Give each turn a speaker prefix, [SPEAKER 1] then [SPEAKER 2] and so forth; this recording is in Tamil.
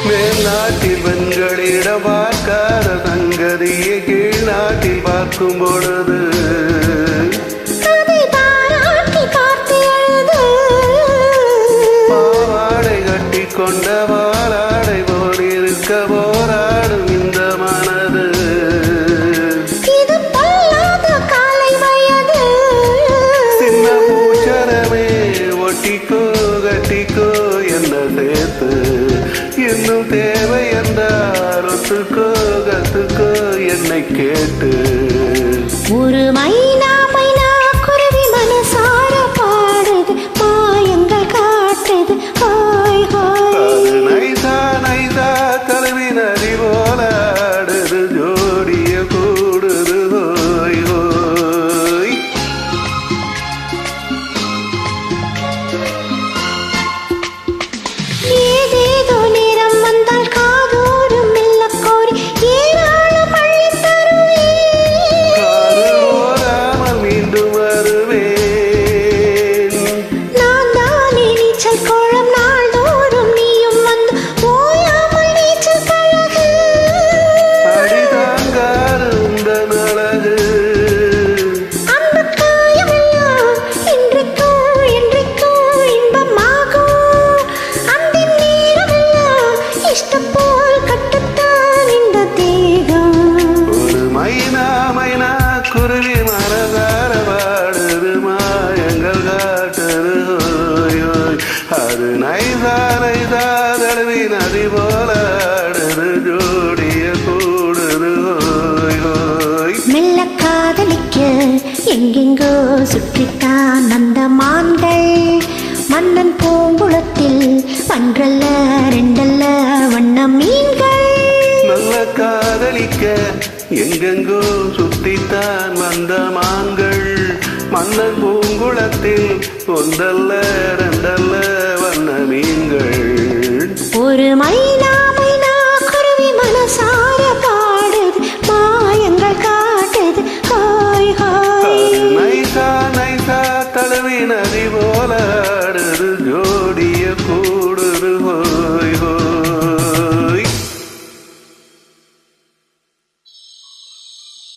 [SPEAKER 1] மேல்நாட்டில் பெண்களிடம் பார்க்காத சங்கதியை கீழ் நாட்டில் பார்க்கும் பொழுது பாவாடை கட்டி கொண்ட வாளாடை போல் இருக்க போராடும் இந்த மனது சின்ன பூச்சரமே ஒட்டிக்கோ கட்டிக்கோ என்ன சேர்த்து இன்னும் தேவை என்றார் ஒத்துக்கோ கத்துக்கோ என்னை கேட்டு
[SPEAKER 2] ஒரு மைனா மைனா குருவி மனசார பாடுது மாயங்கள் காட்டுது ஹாய் ஹாய்
[SPEAKER 1] அது நைசா நைசா கருவி நதி போல ஆடுது ஜோடிய கூடுது ஹோய் ஹோய்
[SPEAKER 2] ஏதேதோ நேரம் வந்தால் காதோறும் மெல்லக் கோரி ஏராளம் அள்ளித் தருவேன்.
[SPEAKER 1] காது ஓராமல் மீண்டும் வருவேன்
[SPEAKER 2] நான் தானே நீச்சல் குளம் நாள்தோறும் நீயும் வந்து ஓயாமல் நீச்சல் பழகு.
[SPEAKER 1] அடிதாங்காது உந்தன் அழகு
[SPEAKER 2] அன்புக் காயமெல்லாம் என்றைக்கோ என்றைக்கோ இன்பமாகும். அன்பின் நேரமெல்லாம் இஷ்டம் போல் கட்டத்தான் இந்த தேகம்.
[SPEAKER 1] ஒரு மைனா மைனா குருவி மனதார பாடுது மாயங்கள் காட்டுது ஹோய் ஹோய் அது நைசா நைசா தழுவி நதி போல ஆடுது ஜோடிய கூடுது ஹோய் ஹோய்
[SPEAKER 2] மெல்ல காதலிக்க எங்கெங்கோ சுற்றித்தான் அந்த மான்கள். மன்னன் பூங்குளத்தில் ஒன்றல்ல ரெண்டல்ல வண்ண மீன்கள்.
[SPEAKER 1] நல்ல காதலிக்க எங்கெங்கோ சுத்தித்தான் வந்த மான்கள் மன்னன் பூங்குளத்தில் ஒன்றல்ல ரெண்டல்ல வண்ண மீன்கள்
[SPEAKER 2] ஒரு மைனா